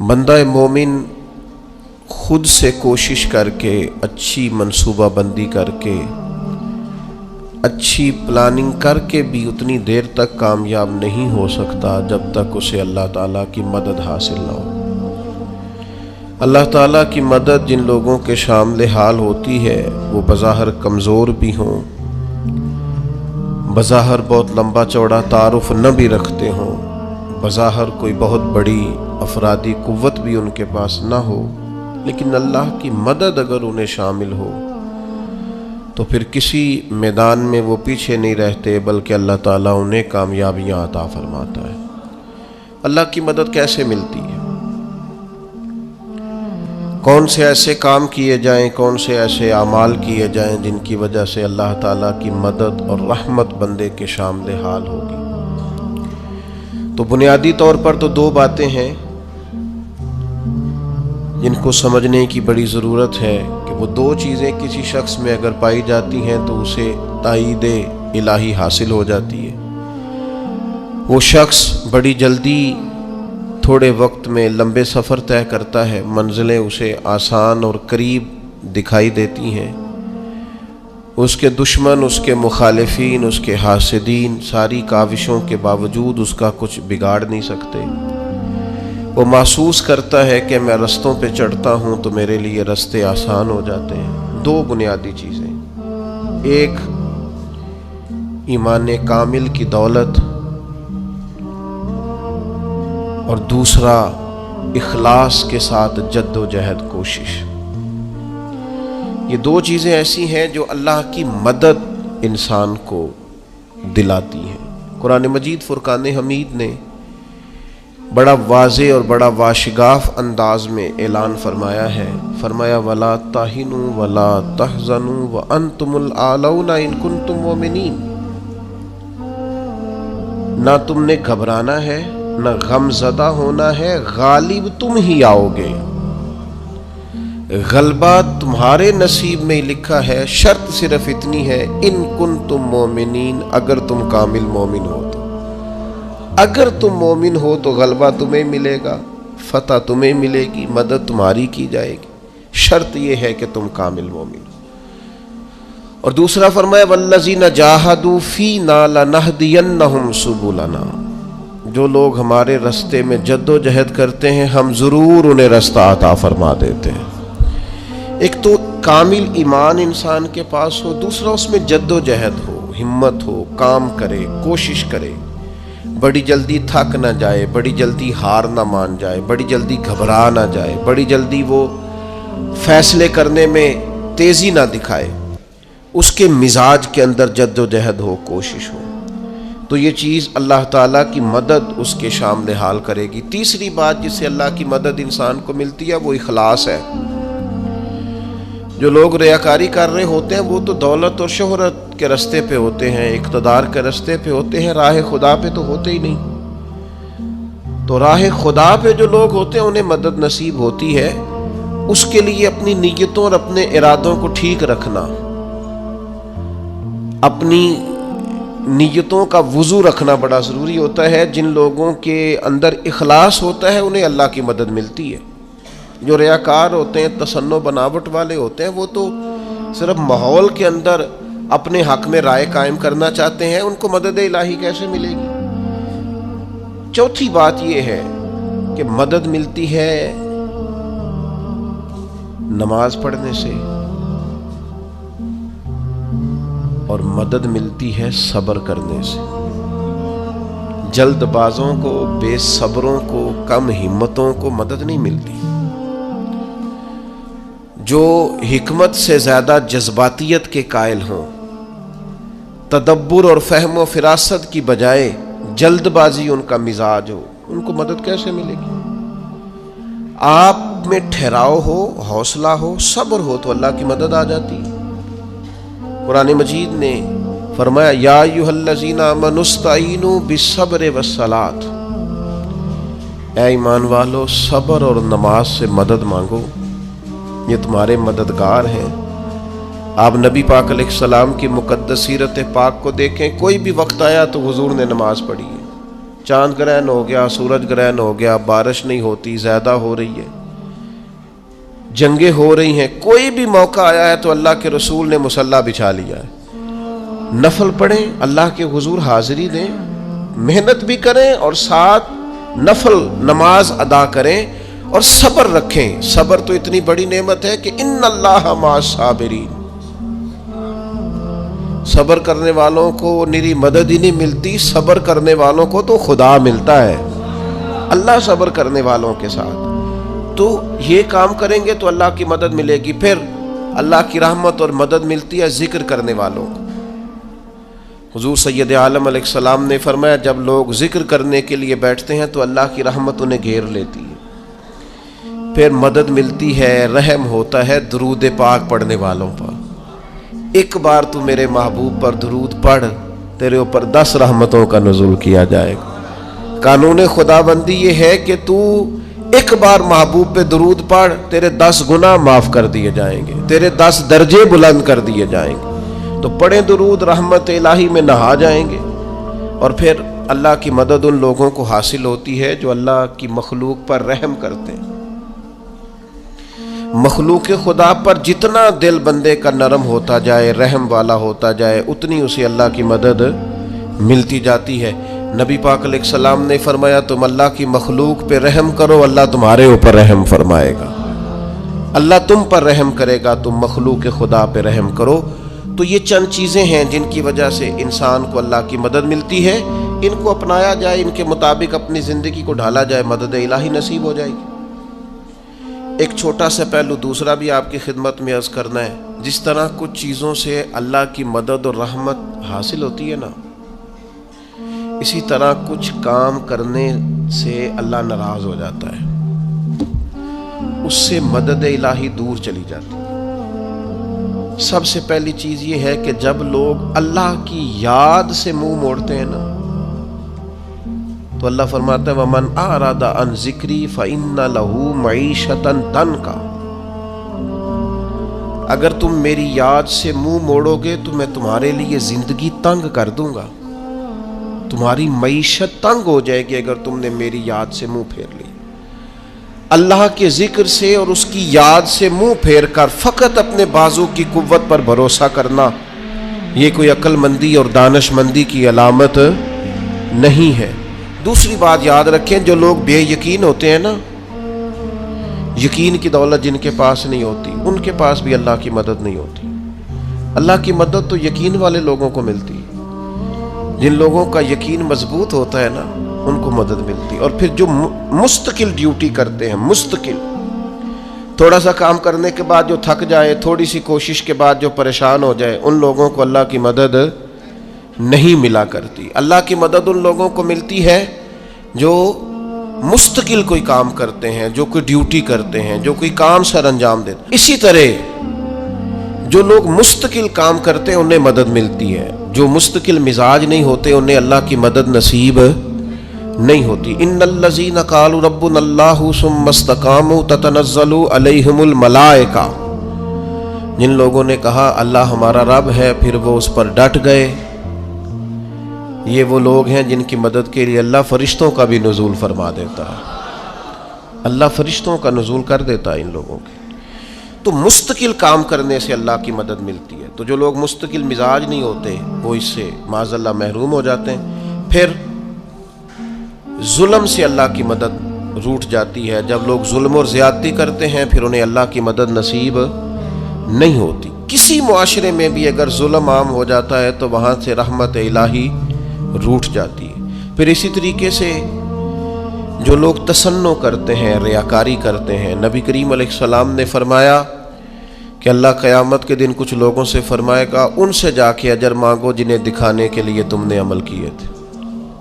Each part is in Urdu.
بندہ مومن خود سے کوشش کر کے، اچھی منصوبہ بندی کر کے، اچھی پلاننگ کر کے بھی اتنی دیر تک کامیاب نہیں ہو سکتا جب تک اسے اللہ تعالیٰ کی مدد حاصل نہ ہو۔ اللہ تعالیٰ کی مدد جن لوگوں کے شامل حال ہوتی ہے وہ بظاہر کمزور بھی ہوں، بظاہر بہت لمبا چوڑا تعارف نہ بھی رکھتے ہوں، بظاہر کوئی بہت بڑی افرادی قوت بھی ان کے پاس نہ ہو، لیکن اللہ کی مدد اگر انہیں شامل ہو تو پھر کسی میدان میں وہ پیچھے نہیں رہتے، بلکہ اللہ تعالیٰ انہیں کامیابیاں عطا فرماتا ہے۔ اللہ کی مدد کیسے ملتی ہے؟ کون سے ایسے کام کیے جائیں، کون سے ایسے اعمال کیے جائیں جن کی وجہ سے اللہ تعالیٰ کی مدد اور رحمت بندے کے شامل حال ہوگی؟ تو بنیادی طور پر تو دو باتیں ہیں جن کو سمجھنے کی بڑی ضرورت ہے کہ وہ دو چیزیں کسی شخص میں اگر پائی جاتی ہیں تو اسے تائید الہی حاصل ہو جاتی ہے۔ وہ شخص بڑی جلدی تھوڑے وقت میں لمبے سفر طے کرتا ہے، منزلیں اسے آسان اور قریب دکھائی دیتی ہیں، اس کے دشمن، اس کے مخالفین، اس کے حاسدین ساری کاوشوں کے باوجود اس کا کچھ بگاڑ نہیں سکتے۔ وہ محسوس کرتا ہے کہ میں رستوں پہ چڑھتا ہوں تو میرے لیے رستے آسان ہو جاتے ہیں۔ دو بنیادی چیزیں، ایک ایمان کامل کی دولت اور دوسرا اخلاص کے ساتھ جد و جہد کوشش۔ یہ دو چیزیں ایسی ہیں جو اللہ کی مدد انسان کو دلاتی ہیں۔ قرآن مجید فرقان حمید نے بڑا واضح اور بڑا واشگاف انداز میں اعلان فرمایا ہے، فرمایا وَلَا تَهِنُوا وَلَا تَحْزَنُوا وَأَنْتُمُ الْأَعْلَوْنَ إِن كُنتُم مُؤْمِنِينَ۔ نہ تم نے گھبرانا ہے، نہ غم زدہ ہونا ہے، غالب تم ہی آؤ گے، غلبہ تمہارے نصیب میں لکھا ہے، شرط صرف اتنی ہے ان کنتم مومنین، اگر تم کامل مومن ہو تو۔ اگر تم مومن ہو تو غلبہ تمہیں ملے گا، فتح تمہیں ملے گی، مدد تمہاری کی جائے گی، شرط یہ ہے کہ تم کامل مومن ہو۔ اور دوسرا فرمایا والذین جاہدوا فینا لنہدینہم سبلنا، جو لوگ ہمارے رستے میں جد و جہد کرتے ہیں ہم ضرور انہیں رستہ عطا فرما دیتے ہیں۔ ایک تو کامل ایمان انسان کے پاس ہو، دوسرا اس میں جد و جہد ہو، ہمت ہو، کام کرے، کوشش کرے، بڑی جلدی تھک نہ جائے، بڑی جلدی ہار نہ مان جائے، بڑی جلدی گھبرا نہ جائے، بڑی جلدی وہ فیصلے کرنے میں تیزی نہ دکھائے، اس کے مزاج کے اندر جد و جہد ہو، کوشش ہو، تو یہ چیز اللہ تعالیٰ کی مدد اس کے شامل حال کرے گی۔ تیسری بات جس سے اللہ کی مدد انسان کو ملتی ہے وہ اخلاص ہے۔ جو لوگ ریاکاری کر رہے ہوتے ہیں وہ تو دولت اور شہرت کے رستے پہ ہوتے ہیں، اقتدار کے رستے پہ ہوتے ہیں، راہ خدا پہ تو ہوتے ہی نہیں۔ تو راہ خدا پہ جو لوگ ہوتے ہیں انہیں مدد نصیب ہوتی ہے، اس کے لیے اپنی نیتوں اور اپنے ارادوں کو ٹھیک رکھنا، اپنی نیتوں کا وضو رکھنا بڑا ضروری ہوتا ہے۔ جن لوگوں کے اندر اخلاص ہوتا ہے انہیں اللہ کی مدد ملتی ہے۔ جو ریاکار ہوتے ہیں، تصنع بناوٹ والے ہوتے ہیں، وہ تو صرف ماحول کے اندر اپنے حق میں رائے قائم کرنا چاہتے ہیں، ان کو مدد الہی کیسے ملے گی؟ چوتھی بات یہ ہے کہ مدد ملتی ہے نماز پڑھنے سے، اور مدد ملتی ہے صبر کرنے سے۔ جلد بازوں کو، بے صبروں کو، کم ہمتوں کو مدد نہیں ملتی۔ جو حکمت سے زیادہ جذباتیت کے قائل ہوں، تدبر اور فہم و فراست کی بجائے جلد بازی ان کا مزاج ہو، ان کو مدد کیسے ملے گی؟ آپ میں ٹھہراؤ ہو، حوصلہ ہو، صبر ہو تو اللہ کی مدد آ جاتی ہے۔ قرآن مجید نے فرمایا یا ایھا الذین آمنوا استعینوا بالصبر والصلاۃ، اے ایمان والو صبر اور نماز سے مدد مانگو، یہ تمہارے مددگار ہیں۔ آپ نبی پاک علیہ السلام کی مقدس سیرت پاک کو دیکھیں، کوئی بھی وقت آیا تو حضور نے نماز پڑھی ہے، چاند گرہن ہو گیا، سورج گرہن ہو گیا، بارش نہیں ہوتی، زیادہ ہو رہی ہے، جنگیں ہو رہی ہیں، کوئی بھی موقع آیا ہے تو اللہ کے رسول نے مصلی بچھا لیا ہے. نفل پڑھیں، اللہ کے حضور حاضری دیں، محنت بھی کریں اور ساتھ نفل نماز ادا کریں اور صبر رکھیں. صبر تو اتنی بڑی نعمت ہے کہ ان اللہ مع الصابرین. صبر کرنے والوں کو نری مدد ہی نہیں ملتی، صبر کرنے والوں کو تو خدا ملتا ہے. اللہ صبر کرنے والوں کے ساتھ. تو یہ کام کریں گے تو اللہ کی مدد ملے گی. پھر اللہ کی رحمت اور مدد ملتی ہے ذکر کرنے والوں کو. حضور سید عالم علیہ السلام نے فرمایا جب لوگ ذکر کرنے کے لیے بیٹھتے ہیں تو اللہ کی رحمت انہیں گھیر لیتی ہے. پھر مدد ملتی ہے، رحم ہوتا ہے درود پاک پڑھنے والوں پر. ایک بار تو میرے محبوب پر درود پڑھ، تیرے اوپر 10 رحمتوں کا نزول کیا جائے گا. قانون خدا بندی یہ ہے کہ تو ایک بار محبوب پہ درود پڑھ، تیرے 10 گناہ معاف کر دیے جائیں گے، تیرے 10 درجے بلند کر دیے جائیں گے. تو پڑھیں درود، رحمت الہی میں نہا جائیں گے. اور پھر اللہ کی مدد ان لوگوں کو حاصل ہوتی ہے جو اللہ کی مخلوق پر رحم کرتے ہیں. مخلوق خدا پر جتنا دل بندے کا نرم ہوتا جائے، رحم والا ہوتا جائے، اتنی اسے اللہ کی مدد ملتی جاتی ہے. نبی پاک علیہ السلام نے فرمایا تم اللہ کی مخلوق پہ رحم کرو، اللہ تمہارے اوپر رحم فرمائے گا. اللہ تم پر رحم کرے گا، تم مخلوق خدا پہ رحم کرو. تو یہ چند چیزیں ہیں جن کی وجہ سے انسان کو اللہ کی مدد ملتی ہے. ان کو اپنایا جائے، ان کے مطابق اپنی زندگی کو ڈھالا جائے، مدد الہی نصیب ہو جائے گی. ایک چھوٹا سا پہلو دوسرا بھی آپ کی خدمت میں عرض کرنا ہے. جس طرح کچھ چیزوں سے اللہ کی مدد اور رحمت حاصل ہوتی ہے نا، اسی طرح کچھ کام کرنے سے اللہ ناراض ہو جاتا ہے، اس سے مدد الہی دور چلی جاتی ہے. سب سے پہلی چیز یہ ہے کہ جب لوگ اللہ کی یاد سے منہ موڑتے ہیں نا، تو اللہ فرماتا ہے وَمَنْ أَعْرَضَ عَنْ ذِكْرِي فَإِنَّ لَهُ مَعِيشَةً ضَنْكًا. اگر تم میری یاد سے منہ موڑو گے تو میں تمہارے لیے زندگی تنگ کر دوں گا. تمہاری معیشت تنگ ہو جائے گی اگر تم نے میری یاد سے منہ پھیر لی. اللہ کے ذکر سے اور اس کی یاد سے منہ پھیر کر فقط اپنے بازو کی قوت پر بھروسہ کرنا، یہ کوئی عقل مندی اور دانش مندی کی علامت نہیں ہے. دوسری بات یاد رکھیں، جو لوگ بے یقین ہوتے ہیں نا، یقین کی دولت جن کے پاس نہیں ہوتی، ان کے پاس بھی اللہ کی مدد نہیں ہوتی. اللہ کی مدد تو یقین والے لوگوں کو ملتی ہے. جن لوگوں کا یقین مضبوط ہوتا ہے نا، ان کو مدد ملتی. اور پھر جو مستقل ڈیوٹی کرتے ہیں، مستقل تھوڑا سا کام کرنے کے بعد جو تھک جائے، تھوڑی سی کوشش کے بعد جو پریشان ہو جائے، ان لوگوں کو اللہ کی مدد نہیں ملا کرتی. اللہ کی مدد ان لوگوں کو ملتی ہے جو مستقل کوئی کام کرتے ہیں، جو کوئی ڈیوٹی کرتے ہیں، جو کوئی کام سر انجام دیتے ہیں. اسی طرح جو لوگ مستقل کام کرتے ہیں انہیں مدد ملتی ہے. جو مستقل مزاج نہیں ہوتے انہیں اللہ کی مدد نصیب نہیں ہوتی. ان الذین قالوا ربنا اللہ ثم استقاموا تتنزل علیہم الملائکہ. جن لوگوں نے کہا اللہ ہمارا رب ہے پھر وہ اس پر ڈٹ گئے، یہ وہ لوگ ہیں جن کی مدد کے لیے اللہ فرشتوں کا بھی نزول فرما دیتا ہے. اللہ فرشتوں کا نزول کر دیتا ہے ان لوگوں کے. تو مستقل کام کرنے سے اللہ کی مدد ملتی ہے. تو جو لوگ مستقل مزاج نہیں ہوتے وہ اس سے معاذ اللہ محروم ہو جاتے ہیں. پھر ظلم سے اللہ کی مدد روٹ جاتی ہے. جب لوگ ظلم اور زیادتی کرتے ہیں پھر انہیں اللہ کی مدد نصیب نہیں ہوتی. کسی معاشرے میں بھی اگر ظلم عام ہو جاتا ہے تو وہاں سے رحمت الہی روٹ جاتی ہے. پھر اسی طریقے سے جو لوگ تسنع کرتے ہیں، ریاکاری کرتے ہیں، نبی کریم علیہ السلام نے فرمایا کہ اللہ قیامت کے دن کچھ لوگوں سے فرمائے گا ان سے جا کے اجر مانگو جنہیں دکھانے کے لیے تم نے عمل کیے تھے،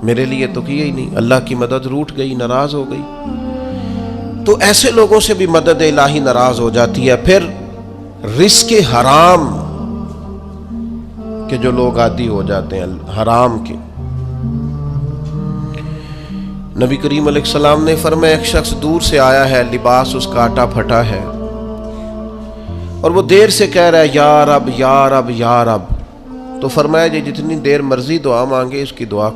میرے لیے تو کیے ہی نہیں. اللہ کی مدد روٹ گئی، ناراض ہو گئی. تو ایسے لوگوں سے بھی مدد الہی ناراض ہو جاتی ہے. پھر رزق حرام کے جو لوگ عادی ہو جاتے ہیں، حرام کے، نبی کریم علیہ السلام نے فرمایا ایک شخص دور سے آیا ہے، لباس اس کا آٹا پھٹا ہے اور وہ دیر سے کہہ رہا ہے یا رب یا رب یا رب. تو فرمایا جی جتنی دیر مرضی دعا مانگے اس کی دعا